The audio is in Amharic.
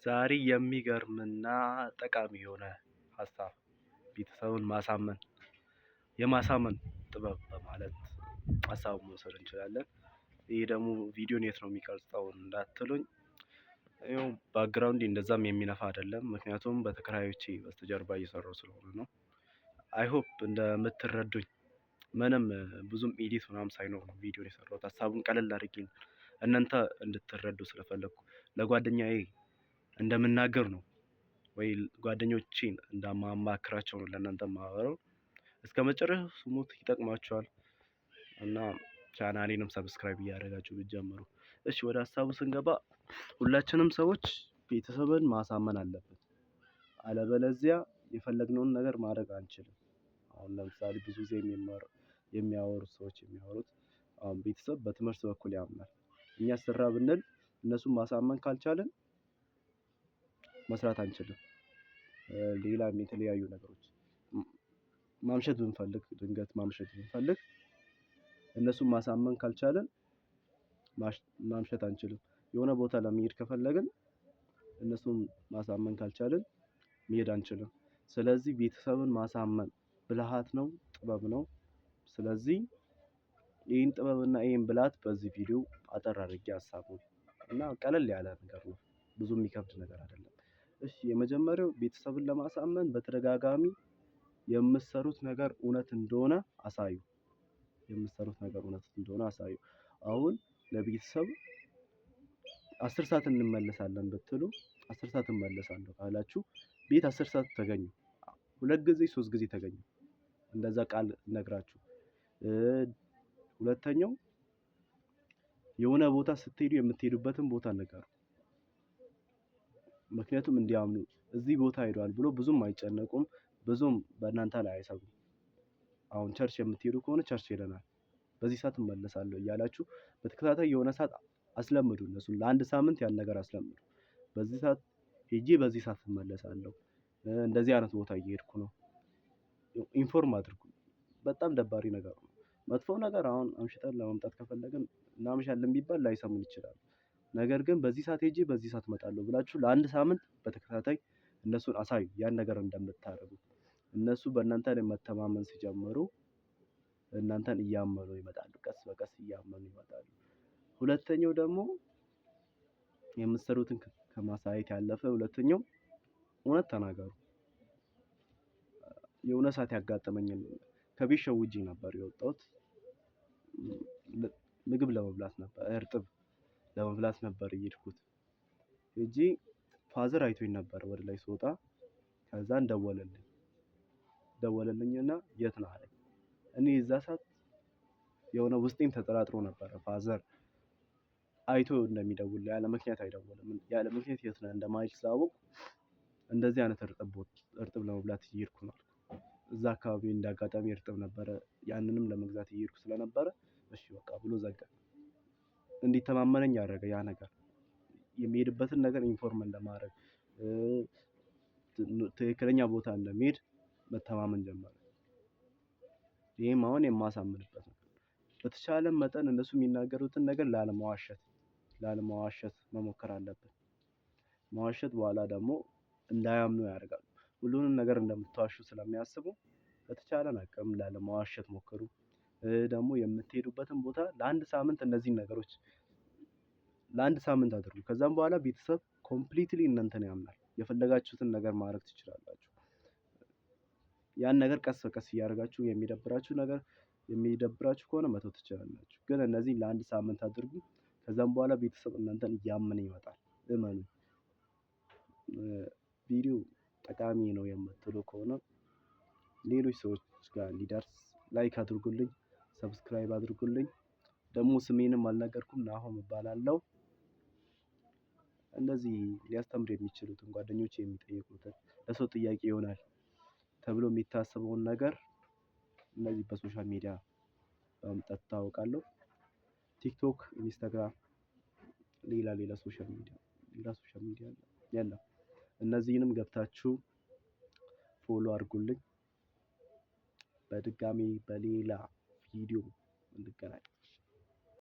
ዛሬ የሚገርምና ጠቃሚ የሆነ ሀሳብ ቤተሰብን የማሳመን ጥበብ በማለት ሀሳቡን መውሰድ እንችላለን። ይሄ ደግሞ ቪዲዮን የት ነው የሚቀርጸው እንዳትሉኝ፣ ይኸው ባክግራውንድ እንደዛም የሚነፋ አይደለም፣ ምክንያቱም በተከራዮቼ በስተጀርባ እየሰራሁ ስለሆነ ነው። አይሆፕ እንደምትረዱኝ። ምንም ብዙም ኤዲት ምናምን ሳይኖር ነው ቪዲዮን የሰራሁት። ሀሳቡን ቀለል አድርጌ እናንተ እንድትረዱ ስለፈለኩ ለጓደኛዬ እንደምናገር ነው፣ ወይ ጓደኞቼን እንደማማክራቸው ነው ለእናንተ ማወራው። እስከመጨረሻው ስሙት፣ ይጠቅማችኋል እና ቻናሌንም ሰብስክራይብ እያደረጋችሁ ብትጀምሩ። እሺ ወደ ሀሳቡ ስንገባ ሁላችንም ሰዎች ቤተሰብን ማሳመን አለብን፣ አለበለዚያ የፈለግነውን ነገር ማድረግ አንችልም። አሁን ለምሳሌ ብዙ ጊዜ የሚያወሩት ሰዎች የሚያወሩት አሁን ቤተሰብ በትምህርት በኩል ያምናል። እኛ ስራ ብንል እነሱን ማሳመን ካልቻለን መስራት አንችልም። ሌላም የተለያዩ ነገሮች ማምሸት ብንፈልግ ድንገት ማምሸት ብንፈልግ እነሱን ማሳመን ካልቻለን ማምሸት አንችልም። የሆነ ቦታ ለመሄድ ከፈለግን እነሱን ማሳመን ካልቻለን መሄድ አንችልም። ስለዚህ ቤተሰብን ማሳመን ብልሃት ነው፣ ጥበብ ነው። ስለዚህ ይህን ጥበብና ይህን ብልሃት በዚህ ቪዲዮ አጠር አድርጌ ሀሳቡን እና ቀለል ያለ ነገር ነው፣ ብዙ የሚከብድ ነገር አይደለም። እሺ የመጀመሪያው ቤተሰብን ለማሳመን በተደጋጋሚ የምትሰሩት ነገር እውነት እንደሆነ አሳዩ። አሁን ለቤተሰብ 10 ሰዓት እንመለሳለን ብትሉ 10 ሰዓት እመለሳለሁ ካላችሁ ቤት 10 ሰዓት ተገኙ። 2 ጊዜ 3 ጊዜ ተገኙ። እንደዛ ቃል ነግራችሁ። ሁለተኛው የሆነ ቦታ ስትሄዱ የምትሄዱበትን ቦታ ንገሩ። ምክንያቱም እንዲያምኑ እዚህ ቦታ ሄዷል ብሎ ብዙም አይጨነቁም፣ ብዙም በእናንተ ላይ አይሰጉም። አሁን ቸርች የምትሄዱ ከሆነ ቸርች ሄደናል በዚህ ሰዓት እመለሳለሁ እያላችሁ በተከታታይ የሆነ ሰዓት አስለምዱ። እነሱን ለአንድ ሳምንት ያን ነገር አስለምዱ። በዚህ ሰዓት ሄጄ በዚህ ሰዓት እመለሳለሁ፣ እንደዚህ አይነት ቦታ እየሄድኩ ነው፣ ኢንፎርም አድርጉ። በጣም ደባሪ ነገር ነው። መጥፎ ነገር አሁን አምሽተን ለመምጣት ከፈለግን እናመሻለን ቢባል ላይሰሙን ይችላሉ። ነገር ግን በዚህ ሰዓት ሄጄ በዚህ ሰዓት እመጣለሁ ብላችሁ ለአንድ ሳምንት በተከታታይ እነሱን አሳዩ ያን ነገር እንደምታደርጉ። እነሱ በእናንተ ላይ መተማመን ሲጀምሩ እናንተን እያመኑ ይመጣሉ፣ ቀስ በቀስ እያመኑ ይመጣሉ። ሁለተኛው ደግሞ የምትሰሩትን ከማሳየት ያለፈ ሁለተኛው እውነት ተናገሩ። የሆነ ሰዓት ያጋጠመኝን ከቤት ሸውጄ ነበር የወጣሁት። ምግብ ለመብላት ነበር፣ እርጥብ ለመብላት ነበር የሄድኩት። ሄጄ ፋዘር አይቶኝ ነበር ወደ ላይ ስወጣ። ከዛን ደወለልኝና የት ነህ አለኝ። እኔ እዛ ሰዓት የሆነ ውስጤም ተጠራጥሮ ነበር። ፋዘር አይቶ እንደሚደውል ያለ ምክንያት አይደውልም። ያለ ምክንያት የት ነህ እንደማይል ስላወቅኩ እንደዚህ አይነት እርጥብ ለመብላት እየሄድኩ ነው። እዛ አካባቢ እንዳጋጣሚ እርጥብ ነበረ፣ ያንንም ለመግዛት እየሄድኩ ስለነበረ እሺ በቃ ብሎ ዘጋ። እንዲተማመነኝ ያደረገ ያ ነገር የሚሄድበትን ነገር ኢንፎርም እንደማድረግ ትክክለኛ ቦታ እንደሚሄድ መተማመን ጀመረ። ይሄም አሁን የማሳምንበት ነው። በተቻለ መጠን እነሱ የሚናገሩትን ነገር ላለመዋሸት መሞከር አለብን። መዋሸት በኋላ ደግሞ እንዳያምኑ ያደርጋሉ። ሁሉንም ነገር እንደምትዋሹ ስለሚያስቡ በተቻለን አቅም ላለመዋሸት ሞክሩ። ደግሞ የምትሄዱበትን ቦታ ለአንድ ሳምንት እነዚህን ነገሮች ለአንድ ሳምንት አድርጉ። ከዛም በኋላ ቤተሰብ ኮምፕሊትሊ እናንተን ያምናል። የፈለጋችሁትን ነገር ማድረግ ትችላላችሁ። ያን ነገር ቀስ በቀስ እያደረጋችሁ የሚደብራችሁ ከሆነ መተው ትችላላችሁ። ግን እነዚህን ለአንድ ሳምንት አድርጉ። ከዛም በኋላ ቤተሰብ እናንተን እያመነ ይመጣል። እመኑ። ቪዲዮ ጠቃሚ ነው የምትሉ ከሆነ ሌሎች ሰዎች ጋር እንዲደርስ ላይክ አድርጉልኝ፣ ሰብስክራይብ አድርጉልኝ። ደግሞ ስሜንም አልነገርኩም፣ ናሆም እባላለሁ። እንደዚህ ሊያስተምር የሚችሉትን ጓደኞቼ የሚጠይቁትን ለሰው ጥያቄ ይሆናል ተብሎ የሚታሰበውን ነገር እነዚህ በሶሻል ሚዲያ በማምጣት እታወቃለሁ። ቲክቶክ፣ ኢንስታግራም፣ ሌላ ሶሻል ሚዲያ የለም። እነዚህንም ገብታችሁ ፎሎ አድርጉልኝ። በድጋሚ በሌላ ቪዲዮ እንገናኝ።